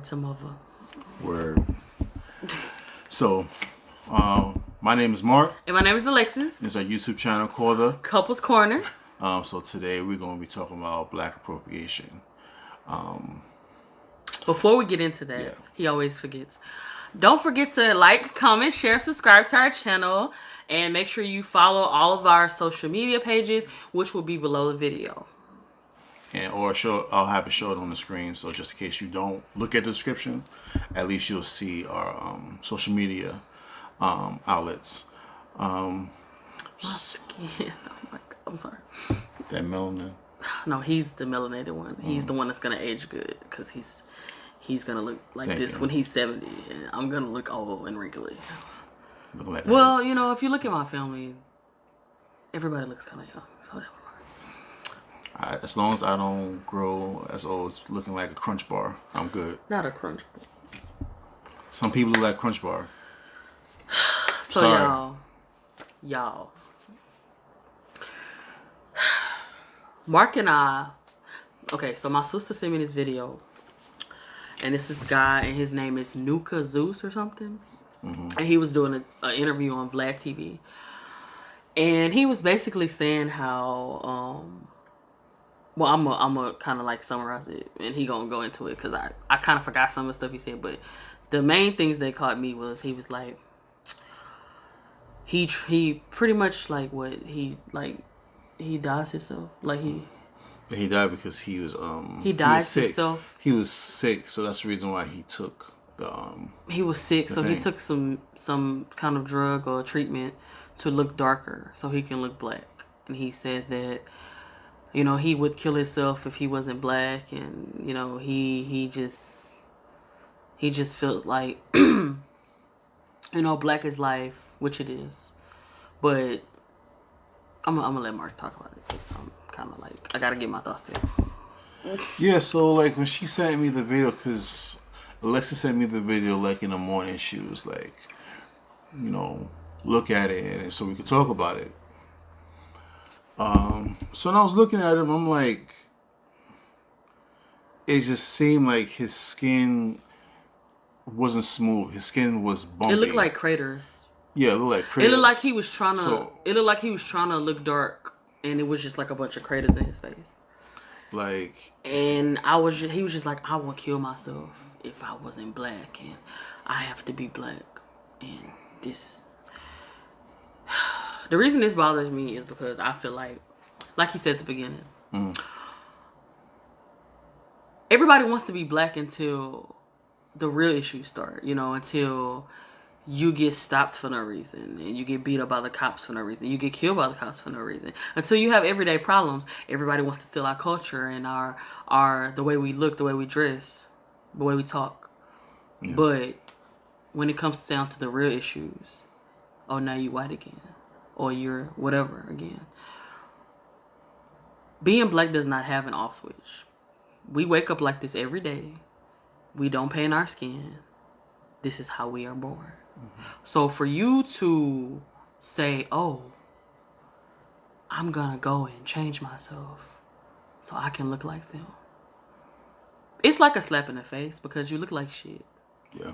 to mother. Word. So, my name is Mark. And my name is Alexis. It's our YouTube channel called The Couples Corner. So today we're going to be talking about Black appropriation. Before we get into that, Yeah. he always forgets. Don't forget to like, comment, share, subscribe to our channel. And make sure you follow all of our social media pages, which will be below the video. I'll have it show it on the screen, so just in case you don't look at the description, at least you'll see our social media outlets. My skin. Oh my God. I'm sorry. That melanin. No, he's the melanated one. He's the one that's gonna age good because he's gonna look like Thank this you. when he's 70, and I'm gonna look old and wrinkly. Looking like Well, you know, if you look at my family, everybody looks kind of young. So never mind. as long as I don't grow as old, as looking like a Crunch Bar, I'm good. Not a crunch. Some people look like Crunch Bar. So Sorry. y'all. Mark and I. Okay, so my sister sent me this video, and this is guy, and his name is Nuka Zeus or something. And he was doing an interview on Vlad TV. And he was basically saying how, well, I'm a kind of like summarize it. And he gonna go into it because I kind of forgot some of the stuff he said. But the main things that caught me was he was like, he pretty much like what, he dies himself. Like He died because he was he died sick. himself. He was sick, so that's the reason why he took the He was sick, so he thing. took some kind of drug or treatment to look darker, so he can look black. And he said that, you know, he would kill himself if he wasn't black, and you know, he just felt like, you know, black is life, which it is. But I'm gonna let Mark talk about it because I'm kind of like, I gotta get my thoughts there. Yeah, so like when she sent me the video, because Alexa sent me the video like in the morning, she was like, you know, look at it and so we could talk about it. So when I was looking at him, I'm like, it just seemed like his skin wasn't smooth. His skin was bumpy. It looked like craters. Yeah, it looked like It craters. looked like he was trying to. So- It looked like he was trying to look dark, and it was just like a bunch of craters in his face. Like, And he was just like, I would kill myself if I wasn't black, and I have to be black. And this, the reason this bothers me is because I feel like he said at the beginning, everybody wants to be black until the real issues start. You know, until you get stopped for no reason, and you get beat up by the cops for no reason. You get killed by the cops for no reason. Until you have everyday problems, everybody wants to steal our culture and our the way we look, the way we dress, the way we talk. Yeah. But when it comes down to the real issues, oh, now you white again, or you're whatever again. Being black does not have an off switch. We wake up like this every day. We don't paint our skin. This is how we are born. So for you to say, oh, I'm gonna go and change myself so I can look like them, it's like a slap in the face because you look like shit. yeah.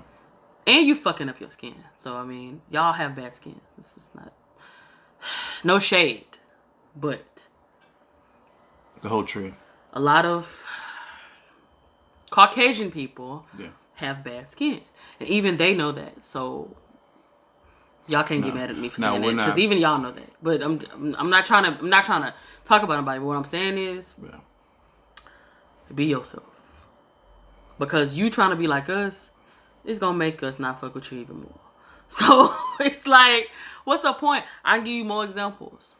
And you fucking up your skin. So, I mean, y'all have bad skin. This is not, no shade, but The whole tree. a lot of Caucasian people have bad skin, and even they know that. So y'all can't get mad at me for saying that because even y'all know that. But I'm not trying to talk about anybody. But what I'm saying is, be yourself, because you trying to be like us, it's gonna make us not fuck with you even more. So it's like, what's the point? I can give you more examples.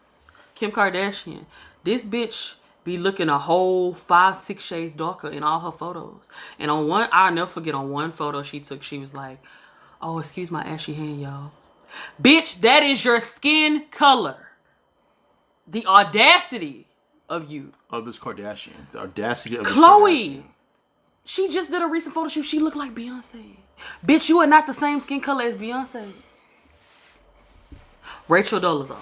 Kim Kardashian, this bitch be looking a whole 5-6 shades darker in all her photos. And on one, I'll never forget, on one photo she took, she was like, oh, excuse my ashy hand, y'all. Bitch, that is your skin color. The audacity of you. Of this Kardashian. The audacity of this Chloe. Kardashian. She just did a recent photo shoot. She looked like Beyonce. Bitch, you are not the same skin color as Beyonce. Rachel Dolezal,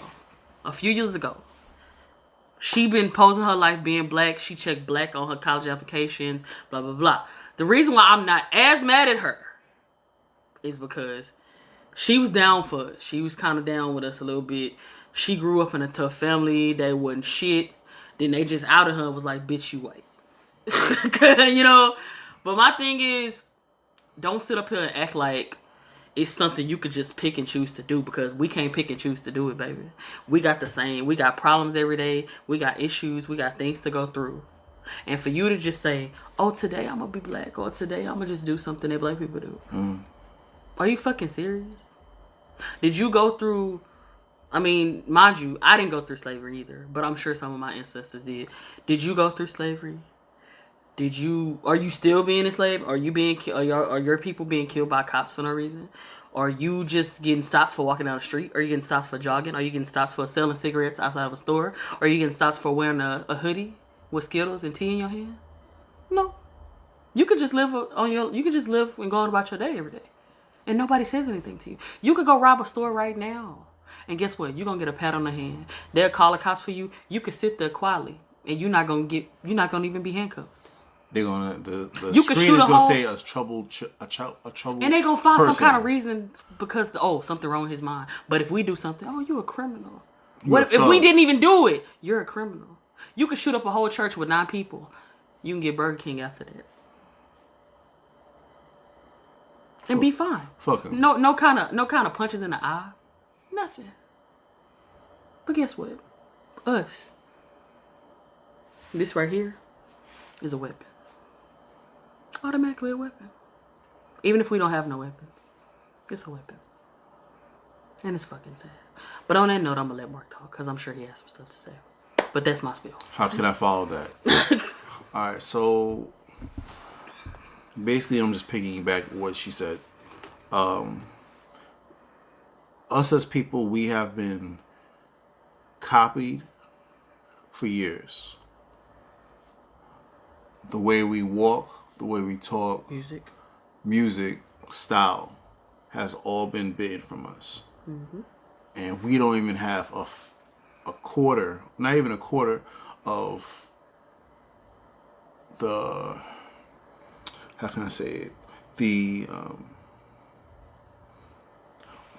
a few years ago, she been posing her life being black. She checked black on her college applications, blah, blah, blah. The reason why I'm not as mad at her is because she was down for us. She was kind of down with us a little bit. She grew up in a tough family. They wasn't shit. Then they just outed her and was like, bitch, you white. You know? But my thing is, don't sit up here and act like it's something you could just pick and choose to do, because we can't pick and choose to do it, baby. We got the same. We got problems every day. We got issues. We got things to go through. And for you to just say, oh, today I'm going to be black, or today I'm going to just do something that black people do. Are you fucking serious? Did you go through, I mean, mind you, I didn't go through slavery either, but I'm sure some of my ancestors did. Did you go through slavery? Are you still being enslaved? Are you being, are your people being killed by cops for no reason? Are you just getting stopped for walking down the street? Are you getting stopped for jogging? Are you getting stopped for selling cigarettes outside of a store? Are you getting stopped for wearing a hoodie with Skittles and tea in your hand? No. You could just live you could just live and go on about your day every day. And nobody says anything to you. You could go rob a store right now. And guess what? You're going to get a pat on the hand. They'll call the cops for you. You could sit there quietly. And you're not going to even be handcuffed. They're gonna the screen is gonna say a troubled and they're gonna find some kind of reason because something wrong with his mind. But if we do something, you're a criminal. What if we didn't even do it? You're a criminal. You could shoot up a whole church with 9 people. You can get Burger King after that. And be fine. Fuck him. No kind of punches in the eye. Nothing. But guess what? Us. This right here is a weapon. Automatically a weapon. Even if we don't have no weapons. It's a weapon. And it's fucking sad. But on that note, I'm going to let Mark talk, because I'm sure he has some stuff to say. But that's my spiel. How can I follow that? Alright, so basically I'm just piggyback what she said. Us as people, we have been copied for years. The way we walk, the way we talk, music, style has all been bitten from us. Mm-hmm. And we don't even have a quarter, not even a quarter of the, how can I say it, the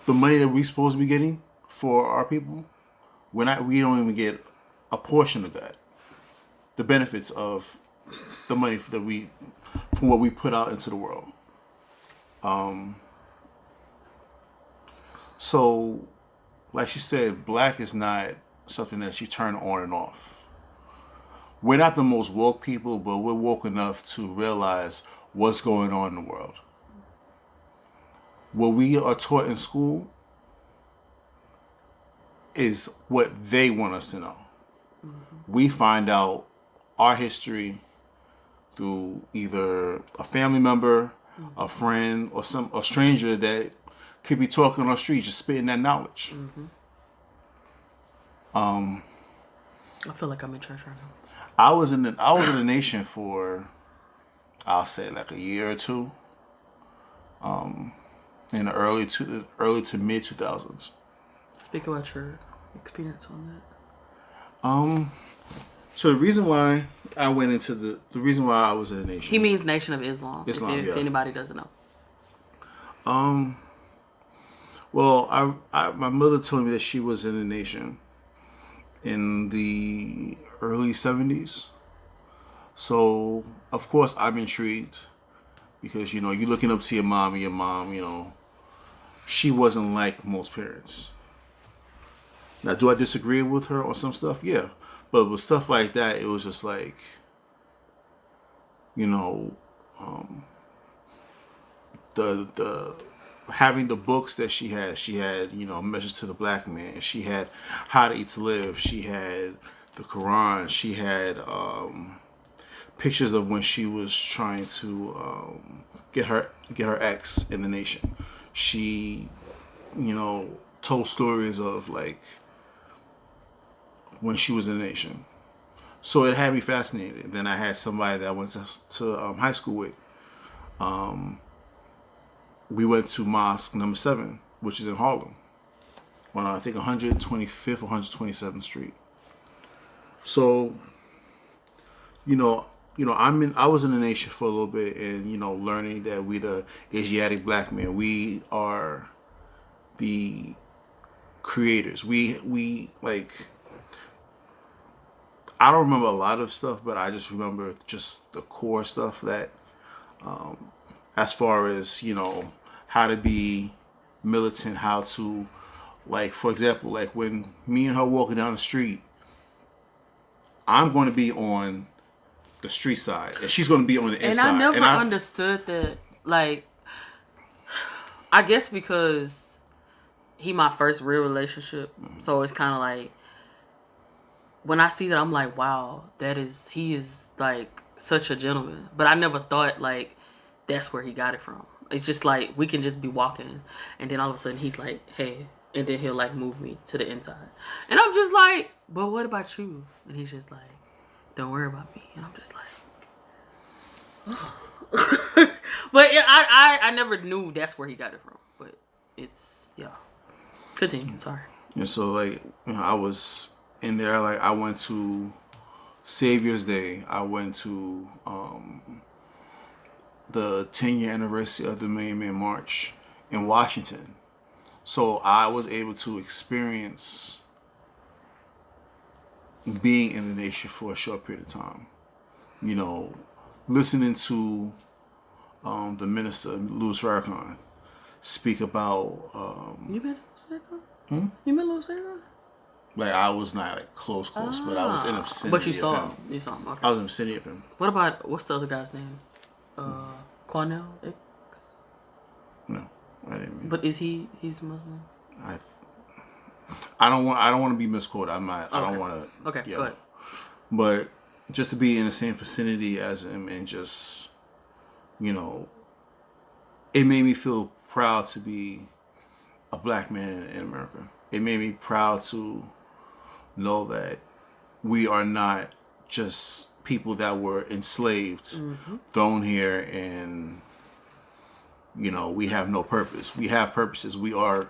money that we're supposed to be getting for our people. We don't even get a portion of that. The benefits of the money that from what we put out into the world. So, like she said, black is not something that you turn on and off. We're not the most woke people, but we're woke enough to realize what's going on in the world. What we are taught in school is what they want us to know. Mm-hmm. We find out our history through either a family member, a friend, or a stranger that could be talking on the street, just spitting that knowledge. Mm-hmm. I feel like I'm in church right now. I was in the nation for, I'll say, like a year or two. In the early to mid 2000s. Speak about your experience on that. So the reason why I went into the reason why I was in the nation. He means Nation of Islam. If anybody doesn't know. Well, my mother told me that she was in the nation in the early 70s. So of course I'm intrigued because you're looking up to your mom, and your mom, she wasn't like most parents. Now, do I disagree with her on some stuff? Yeah. But with stuff like that, it was just like, the having the books that she had, Message to the Black Man. She had How to Eat to Live. She had the Quran. She had pictures of when she was trying to get her ex in the nation. She, told stories of like when she was in the nation. So it had me fascinated. Then I had somebody that I went to high school with. We went to Mosque number 7, which is in Harlem, on I think 125th or 127th Street. So, I was in the nation for a little bit, and learning that we the Asiatic black men, we are the creators. We like. I don't remember a lot of stuff, but I just remember just the core stuff that, as far as how to be militant, how to, like, for example, like when me and her walking down the street, I'm going to be on the street side, and she's going to be on the inside. And I never understood that. Like, I guess because he my first real relationship, so it's kind of like when I see that, I'm like, wow, he is like such a gentleman. But I never thought like that's where he got it from. It's just like we can just be walking, and then all of a sudden he's like, hey, and then he'll like move me to the inside, and I'm just like, but what about you? And he's just like, don't worry about me, and I'm just like. But yeah, I never knew that's where he got it from. But it's continue. Sorry. And so like I was in there, like I went to Savior's Day. I went to the 10-year anniversary of the Million Man March in Washington. So I was able to experience being in the nation for a short period of time. Listening to the minister, Louis Farrakhan, speak about... You met Louis Farrakhan? You met Louis Farrakhan? Like, I was not, like, close, but I was in a vicinity But you saw him. You saw him, okay. I was in a vicinity of him. What about, what's the other guy's name? Cornell? No, I didn't mean. But he's Muslim? I don't want to be misquoted. I'm not. Okay. I don't want to. Okay, go ahead. But just to be in the same vicinity as him, and just, it made me feel proud to be a black man in America. It made me proud to know that we are not just people that were enslaved, thrown here, and we have no purpose. We have purposes. We are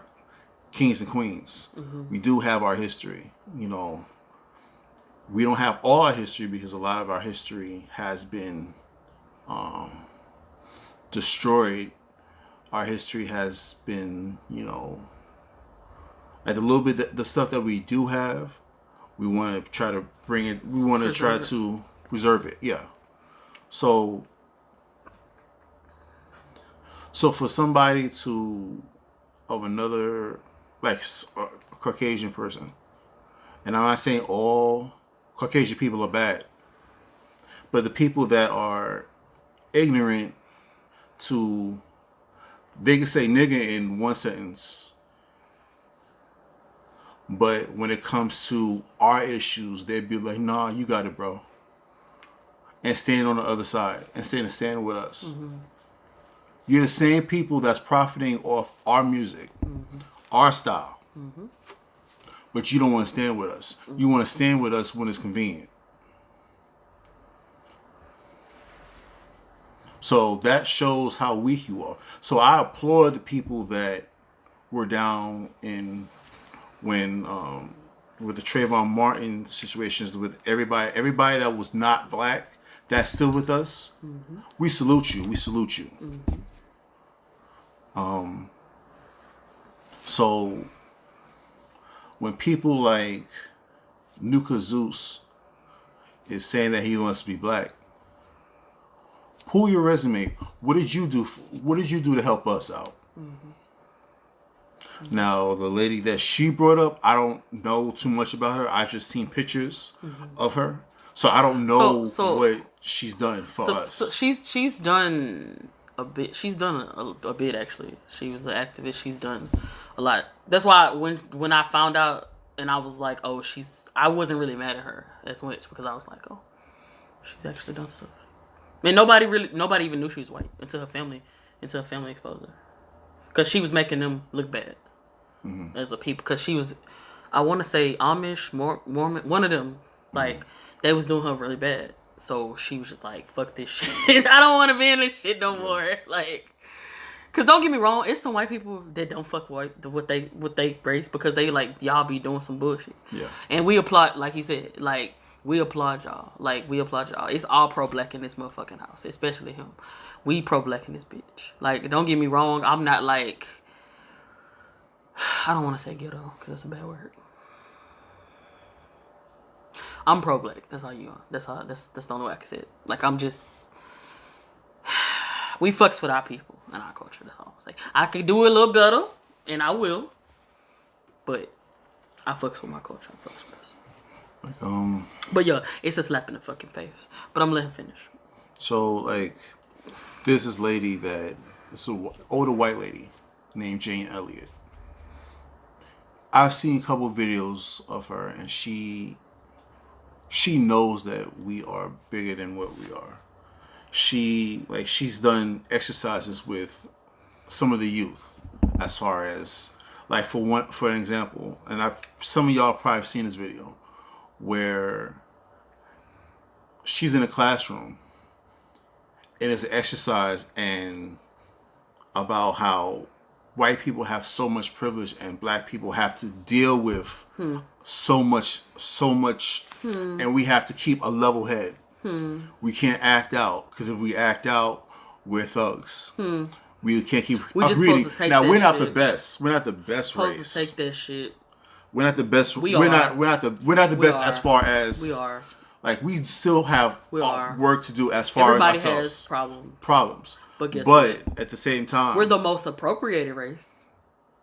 kings and queens. We do have our history. We don't have all our history because a lot of our history has been destroyed. Our history has been, like a little bit, the stuff that we do have, we want to try to bring it, we want to try to preserve it. Yeah. So for somebody of another, like a Caucasian person, and I'm not saying all Caucasian people are bad, but the people that are ignorant to, they can say nigga in one sentence, but when it comes to our issues, they'd be like, nah, you got it, bro. And stand on the other side and stand with us. You're the same people that's profiting off our music, our style. But you don't want to stand with us. You want to stand with us when it's convenient. So that shows how weak you are. So I applaud the people that were down in when with the Trayvon Martin situations, with everybody that was not black that's still with us. We salute you. We salute you. So when people like Nuka Zeus is saying that he wants to be black, pull your resume. What did you do? What did you do to help us out? Now, the lady that she brought up, I don't know too much about her. I've just seen pictures of her, so I don't know what she's done for us. So she's done a bit. She's done a bit, actually. She was an activist. She's done a lot. That's why when I found out and I was like, oh, I wasn't really mad at her as much, because I was like, oh, she's actually done stuff. I mean, nobody even knew she was white until her family exposed her, because she was making them look bad as a people. Because she was, I want to say Amish, Mormon, one of them. Like they was doing her really bad. So she was just like, fuck this shit. I don't want to be in this shit no more. Like, cause don't get me wrong, it's some white people that don't fuck with they race, because they like, y'all be doing some bullshit. Yeah. And we applaud, like you said, like We applaud y'all. Like, we applaud y'all. It's all pro-black in this motherfucking house, especially him. We pro-black in this bitch. Like, don't get me wrong. I'm not like, I don't want to say ghetto because that's a bad word. I'm pro-black. That's all you are. That's the only way I can say it. Like, I'm just, we fucks with our people and our culture. That's all I'm saying. I could do it a little better, and I will. But I fucks with my culture. I fucks with us. Like, but yeah, it's a slap in the fucking face. But I'm letting him finish. So, like, there's this lady it's an older white lady named Jane Elliott. I've seen a couple of videos of her, and she knows that we are bigger than what we are. She's done exercises with some of the youth, as far as, like, for an example, and some of y'all probably have seen this video where she's in a classroom and it's an exercise and about how white people have so much privilege and black people have to deal with so much, and we have to keep a level head. We can't act out, because if we act out, we're thugs. We can't keep reading. Now, we're not the best. We're not the best supposed race. To take that shit. We're not the best. We're not the best as far as we are. Like, we still have work to do as far Everybody as ourselves. Has problems. But at the same time, we're the most appropriated race.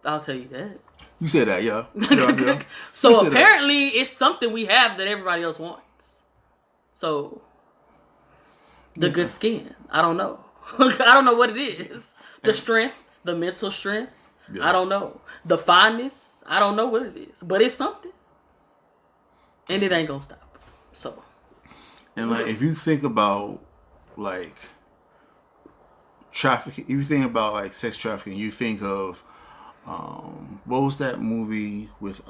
I'll tell you that. You said that, yeah. Yeah. So apparently, it's something we have that everybody else wants. So the good skin. I don't know. I don't know what it is. The strength, the mental strength. Yeah. I don't know. The fondness. I don't know what it is, but it's something, and it ain't gonna stop. So, and like, if you think about like trafficking, if you think about like sex trafficking, you think of what was that movie with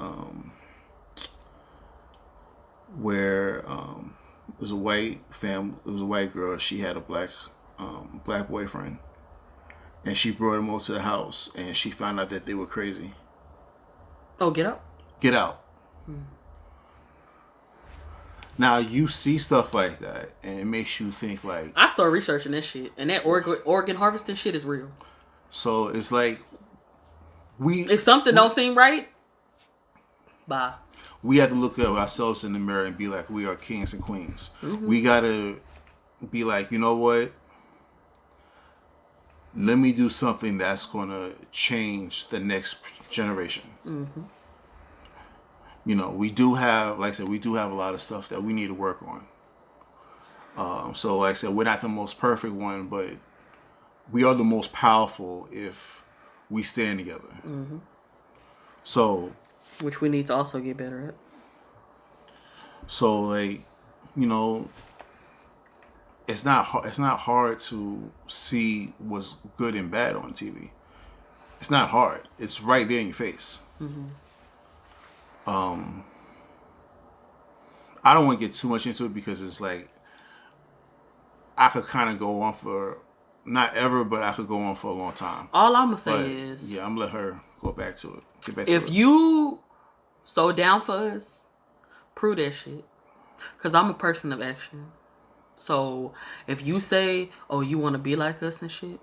where it was a white family, it was a white girl. She had a black boyfriend, and she brought him over to the house, and she found out that they were crazy. Oh, Get Out? Get Out. Now, you see stuff like that, and it makes you think like... I started researching that shit, and that organ harvesting shit is real. So, it's like... If something don't seem right, bye. We have to look at ourselves in the mirror and be like, we are kings and queens. Mm-hmm. We got to be like, you know what? Let me do something that's going to change the next generation. Mm-hmm. You know, we do have, like I said, we do have a lot of stuff that we need to work on. So, like I said, we're not the most perfect one, but we are the most powerful if we stand together. Mm-hmm. So, which we need to also get better at. So, like, you know, it's not hard to see what's good and bad on TV. It's not hard. It's right there in your face. Mm-hmm. I don't want to get too much into it because it's like I could kind of go on for not ever, but I could go on for a long time. All I'm gonna say is, yeah, I'm gonna let her go back to it. Get back if you so down for us, prove that shit. Cause I'm a person of action. So if you say, oh, you want to be like us and shit,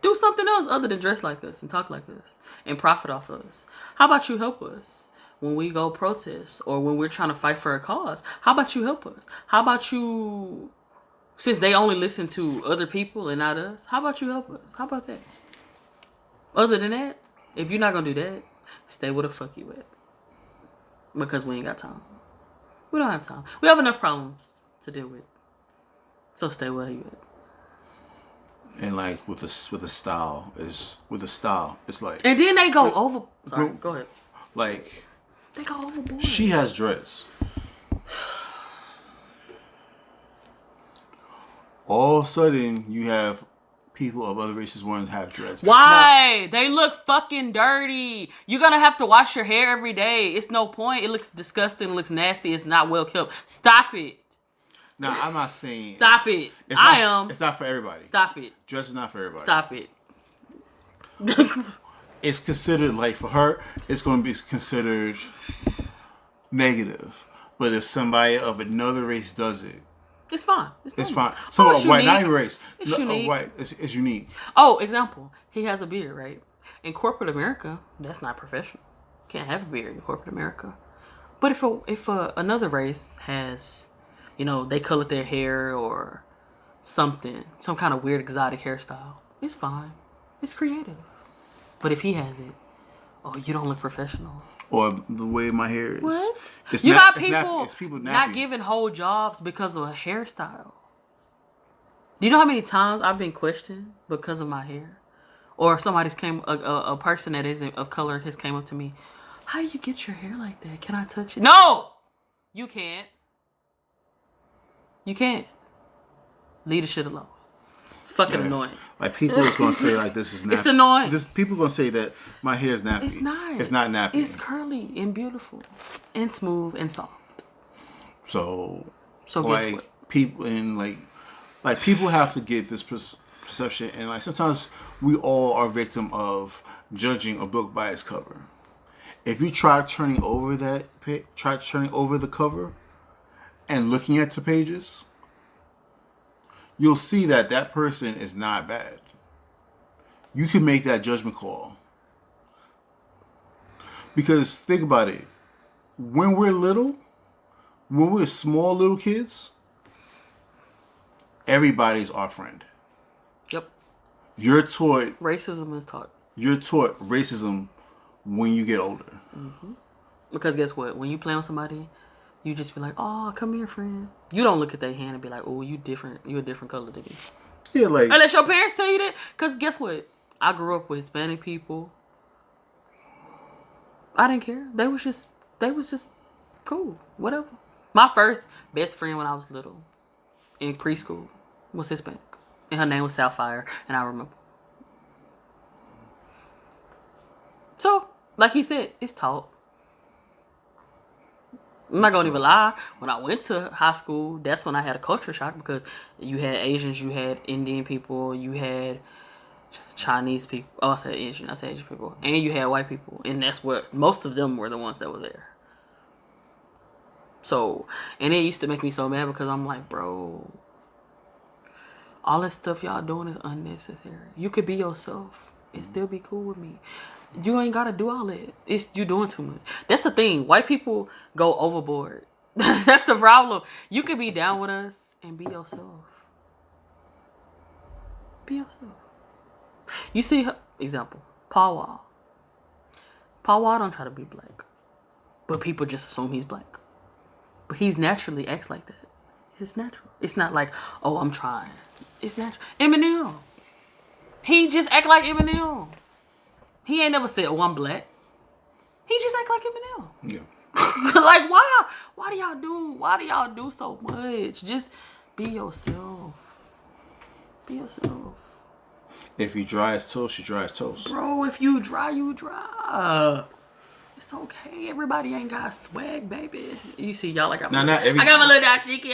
do something else other than dress like us and talk like us and profit off of us. How about you help us when we go protest or when we're trying to fight for a cause? How about you help us? How about you, since they only listen to other people and not us, how about you help us? How about that? Other than that, if you're not going to do that, stay where the fuck you at. Because we ain't got time. We don't have time. We have enough problems to deal with. So stay where you at. And like with the style, it's like. And then they go over. Sorry, go ahead. Like. They go overboard. She has dreads. All of a sudden, you have people of other races wanting to have dreads. Why? Now, they look fucking dirty. You're gonna have to wash your hair every day. It's no point. It looks disgusting. It looks nasty. It's not well kept. Stop it. Now, I'm not saying... Stop it. I am. It's not for everybody. Stop it. Dress is not for everybody. Stop it. It's considered, like, for her, it's going to be considered negative. But if somebody of another race does it, it's fine. It's fine. So white, not even race. It's unique. White, it's unique. Oh, example. He has a beard, right? In corporate America, that's not professional. Can't have a beard in corporate America. But if another race has, they colored their hair or something, some kind of weird exotic hairstyle, it's fine. It's creative. But if he has it, oh, you don't look professional. Or the way my hair is. What? It's you got people not giving whole jobs because of a hairstyle. Do you know how many times I've been questioned because of my hair? Or a person that isn't of color has came up to me. How do you get your hair like that? Can I touch it? No! You can't. You can't. Leave the shit alone. It's fucking annoying. Like, people is going to say, like, this is nappy. It's annoying. People going to say that my hair is nappy. It's not. It's not nappy. It's curly and beautiful and smooth and soft. So guess what? People and like people have to get this perception, and like sometimes we all are victim of judging a book by its cover. If you try turning over the cover and looking at the pages, you'll see that person is not bad. You can make that judgment call. Because think about it. When we're small little kids, everybody's our friend. Yep. You're taught... Racism is taught. You're taught racism when you get older. Mm-hmm. Because guess what? When you play with somebody, you just be like, oh, come here, friend. You don't look at their hand and be like, oh, you different. You a different color than me. Yeah, like... Unless your parents tell you that. Because guess what? I grew up with Hispanic people. I didn't care. They was just cool. Whatever. My first best friend when I was little in preschool was Hispanic. And her name was Sapphire. And I remember. So, like he said, it's taught. I'm not gonna even lie. When I went to high school, that's when I had a culture shock because you had Asians, you had Indian people, you had Chinese people. Oh, I said Asian people. And you had white people. And that's what most of them were the ones that were there. So, and it used to make me so mad because I'm like, bro, all that stuff y'all doing is unnecessary. You could be yourself and still be cool with me. You ain't gotta do all that. You doing too much. That's the thing. White people go overboard. That's the problem. You could be down with us and be yourself. Be yourself. You see, example, Paul Wall. Paul Wall don't try to be black. But people just assume he's black. But he's naturally acts like that. It's natural. It's not like, oh, I'm trying. It's natural. Eminem. He just act like Eminem. He ain't never said, oh, I'm black. He just act like Eminem. Yeah. Like, why do y'all do so much? Just be yourself. Be yourself. If you dry as toast, you dry as toast. Bro, if you dry, you dry. It's okay. Everybody ain't got swag, baby. You see, y'all like I got my little dashiki.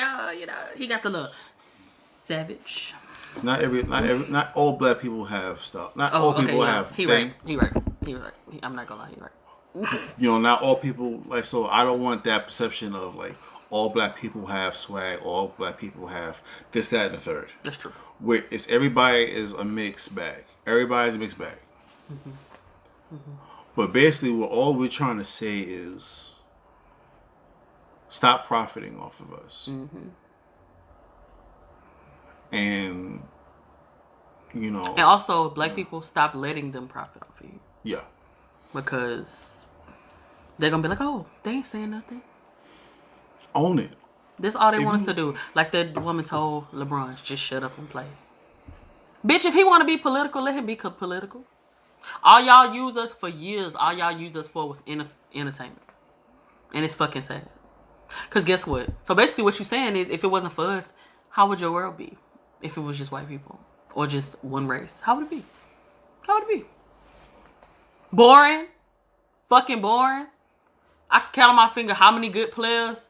He got the little savage. Not all black people have stuff. Not all people have. He right. I'm not gonna lie. He right. Not all people like. So I don't want that perception of like all black people have swag. All black people have this, that, and the third. That's true. Where everybody is a mixed bag. Everybody's a mixed bag. Mm-hmm. Mm-hmm. But basically, all we're trying to say is stop profiting off of us. Mm-hmm. And, And also, black people, stop letting them profit off of you. Yeah. Because they're going to be like, oh, they ain't saying nothing. Own it. That's all they want us to do. Like that woman told LeBron, just shut up and play. Bitch, if he want to be political, let him be political. All y'all use us for years. All y'all used us for was entertainment. And it's fucking sad. Because guess what? So basically what you're saying is if it wasn't for us, how would your world be? If it was just white people. Or just one race. How would it be? How would it be? Boring. Fucking boring. I can count on my finger how many good players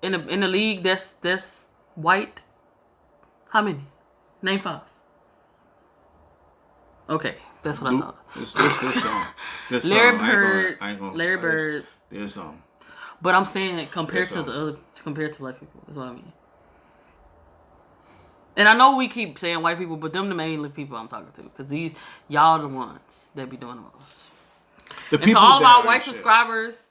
in the league that's white. How many? Name 5. Okay, that's what I thought. This song. Larry Bird. Larry Bird. There's some. But I'm saying compared to black people, is what I mean. And I know we keep saying white people, but them the mainly people I'm talking to, because y'all the ones that be doing the most. And to all of our white subscribers,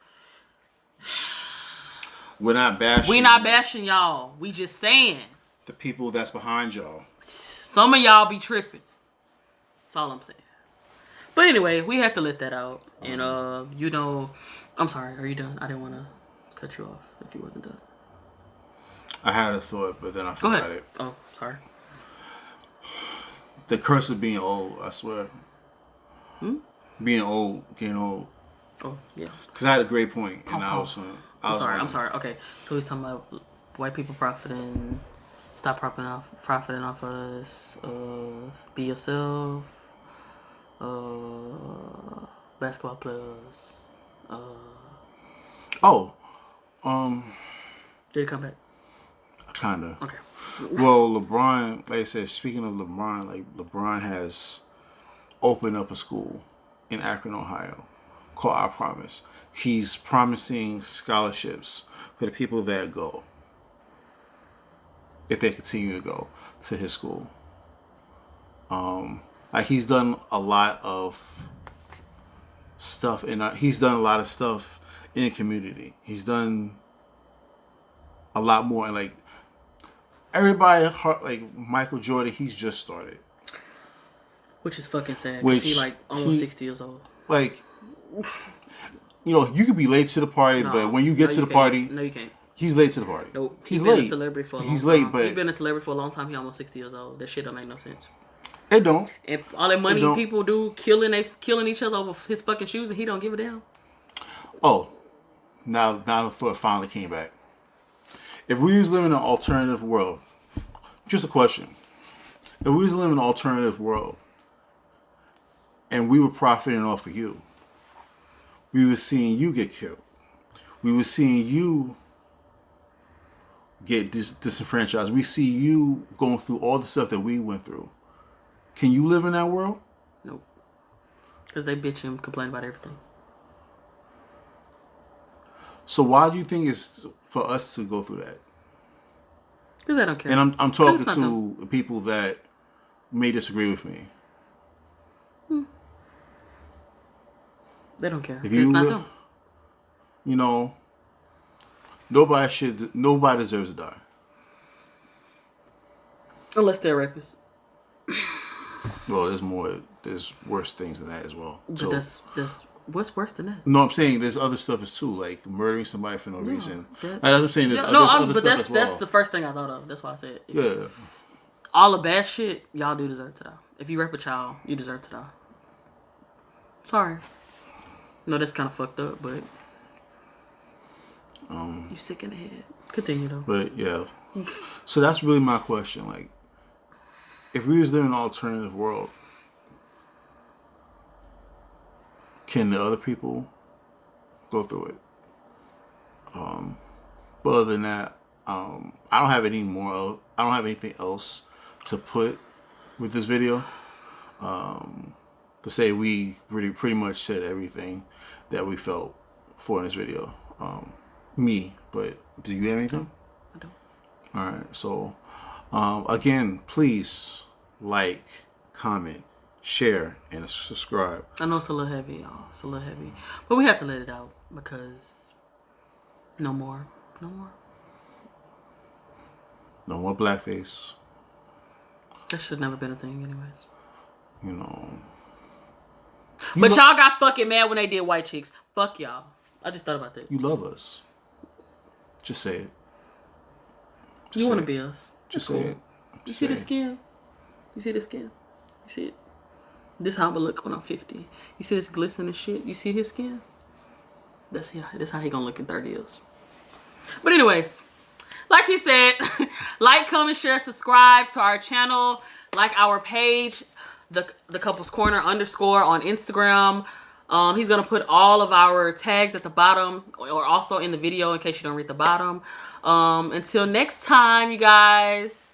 we're not bashing. We not bashing y'all. We just saying the people that's behind y'all. Some of y'all be tripping. That's all I'm saying. But anyway, we had to let that out. And I'm sorry. Are you done? I didn't want to cut you off if you wasn't done. I had a thought, but then I forgot it. Oh, sorry. The curse of being old, I swear. Being old, getting old. Oh, yeah. Because I had a great point, and I'm sorry. Okay, so he's talking about white people profiting. Stop profiting off us. Be yourself. Basketball players. Did he come back? Kinda. Okay. Well, LeBron, like I said, speaking of LeBron, LeBron has opened up a school in Akron, Ohio, called I Promise. He's promising scholarships for the people that go, if they continue to go to his school. He's done a lot of stuff, and he's done a lot of stuff in the community. He's done a lot more, and everybody, like Michael Jordan, he's just started. Which is fucking sad. Because he's almost 60 years old. You could be late to the party, but when you get to the party... No, you can't. He's late to the party. Nope. He's late. Been a celebrity for a long time. He's late, but... He's been a celebrity for a long time. He's almost 60 years old. That shit don't make no sense. It don't. And all that money people do, killing each other over his fucking shoes, and he don't give a damn. Oh. Now the foot finally came back. If we was living in an alternative world... Just a question. If we was living in an alternative world and we were profiting off of you, we were seeing you get killed. We were seeing you get disenfranchised. We see you going through all the stuff that we went through. Can you live in that world? Nope. Because they bitch and complain about everything. So why do you think it's for us to go through that? Because they don't care. And I'm talking to people that may disagree with me. They don't care. If you it's not live, them. Nobody deserves to die. Unless they're rapists. Well, there's worse things than that as well. But that's what's worse than that? No, I'm saying there's other stuff as too, like murdering somebody for no reason. That's what I'm saying. There's other stuff as well. That's the first thing I thought of. That's why I said it. Yeah. All the bad shit, y'all do deserve to die. If you rape a child, you deserve to die. Sorry. No, that's kind of fucked up, but you sick in the head. Continue though. But yeah, so that's really my question. If we was living in an alternative world, can the other people go through it? But other than that, I don't have anything else to put with this video. To say we pretty much said everything that we felt for in this video. But do you have anything? I don't. All right. So, again, please like, comment, share, and subscribe. I know it's a little heavy, y'all. It's a little heavy. But we have to let it out because no more. No more blackface. That should never been a thing anyways. But y'all got fucking mad when they did white chicks. Fuck y'all. I just thought about that. You love us. Just say it. You want to be us. Just say it. You see the skin? You see the skin? You see it? This how I'm gonna look when I'm 50. You see this glistening shit? You see his skin? That's how he gonna look in 30 years. But anyways, like he said, like, comment, share, subscribe to our channel. Like our page, the Couples Corner _ on Instagram. He's gonna put all of our tags at the bottom or also in the video in case you don't read the bottom. Until next time, you guys.